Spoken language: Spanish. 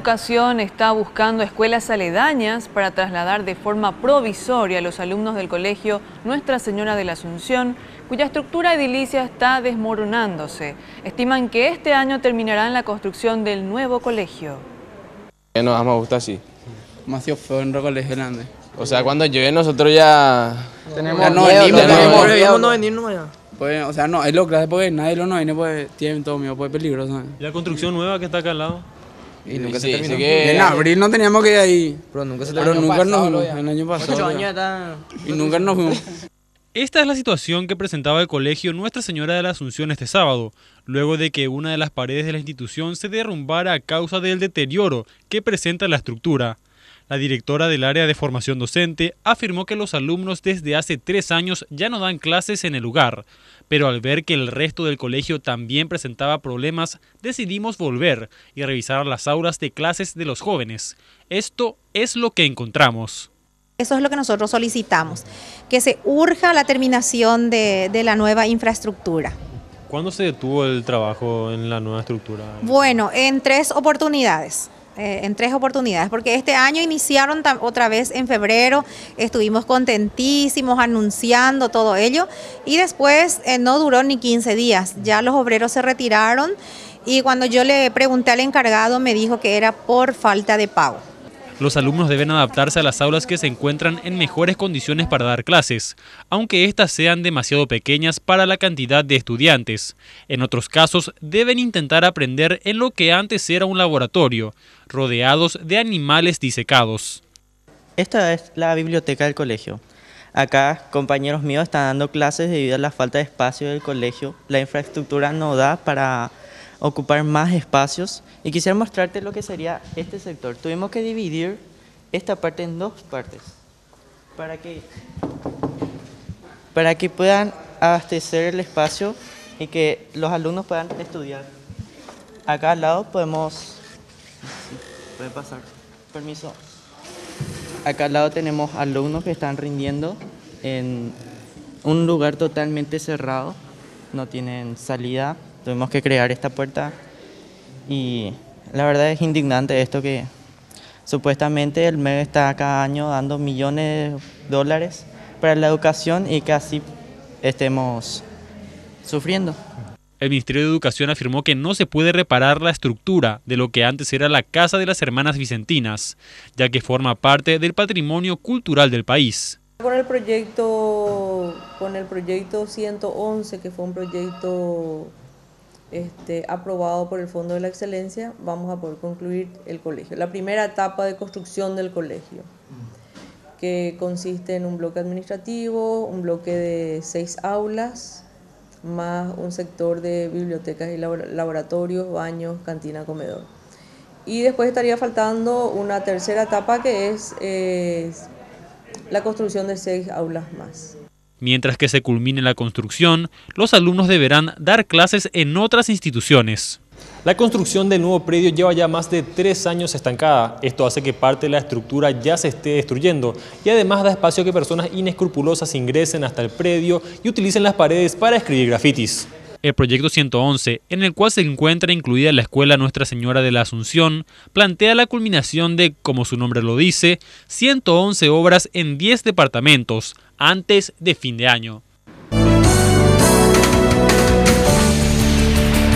Educación está buscando escuelas aledañas para trasladar de forma provisoria a los alumnos del colegio Nuestra Señora de la Asunción, cuya estructura edilicia está desmoronándose. Estiman que este año terminarán la construcción del nuevo colegio. Nos me gusta así. Demasiado feo en el colegio grande. O sea, cuando llueve nosotros ya... Tenemos no venimos ya. Pues, o sea, no, es lo clase porque nadie lo no viene, pues tienen todo miedo, pues es peligroso. ¿Y la construcción nueva que está acá al lado? Y nunca se terminó. En abril no teníamos que ir ahí. Pero nunca se Pero nunca nos fuimos, ya. el año pasado. 8 años ya. Y nunca nos fuimos. Esta es la situación que presentaba el colegio Nuestra Señora de la Asunción este sábado, luego de que una de las paredes de la institución se derrumbara a causa del deterioro que presenta la estructura. La directora del área de formación docente afirmó que los alumnos desde hace 3 años ya no dan clases en el lugar, pero al ver que el resto del colegio también presentaba problemas, decidimos volver y revisar las aulas de clases de los jóvenes. Esto es lo que encontramos. Eso es lo que nosotros solicitamos, que se urja la terminación de la nueva infraestructura. ¿Cuándo se detuvo el trabajo en la nueva estructura? Bueno, en 3 oportunidades. Porque este año iniciaron otra vez en febrero, estuvimos contentísimos anunciando todo ello y después no duró ni 15 días, ya los obreros se retiraron y cuando yo le pregunté al encargado me dijo que era por falta de pago. Los alumnos deben adaptarse a las aulas que se encuentran en mejores condiciones para dar clases, aunque éstas sean demasiado pequeñas para la cantidad de estudiantes. En otros casos, deben intentar aprender en lo que antes era un laboratorio, rodeados de animales disecados. Esta es la biblioteca del colegio. Acá compañeros míos están dando clases debido a la falta de espacio del colegio. La infraestructura no da para ocupar más espacios y quisiera mostrarte lo que sería este sector. Tuvimos que dividir esta parte en 2 partes para que puedan abastecer el espacio y que los alumnos puedan estudiar. Acá al lado podemos... Puede pasar. Permiso. Acá al lado tenemos alumnos que están rindiendo en un lugar totalmente cerrado, no tienen salida. Tuvimos que crear esta puerta y la verdad es indignante esto que supuestamente el MEG está cada año dando millones de dólares para la educación y que así estemos sufriendo. El Ministerio de Educación afirmó que no se puede reparar la estructura de lo que antes era la Casa de las Hermanas Vicentinas, ya que forma parte del patrimonio cultural del país. Con el proyecto 111, que fue un proyecto aprobado por el Fondo de la Excelencia, vamos a poder concluir el colegio. La primera etapa de construcción del colegio, que consiste en un bloque administrativo, un bloque de 6 aulas, más un sector de bibliotecas y laboratorios, baños, cantina, comedor. Y después estaría faltando una tercera etapa que es la construcción de 6 aulas más. Mientras que se culmine la construcción, los alumnos deberán dar clases en otras instituciones. La construcción del nuevo predio lleva ya más de 3 años estancada. Esto hace que parte de la estructura ya se esté destruyendo y además da espacio a que personas inescrupulosas ingresen hasta el predio y utilicen las paredes para escribir grafitis. El proyecto 111, en el cual se encuentra incluida la escuela Nuestra Señora de la Asunción, plantea la culminación de, como su nombre lo dice, 111 obras en 10 departamentos antes de fin de año.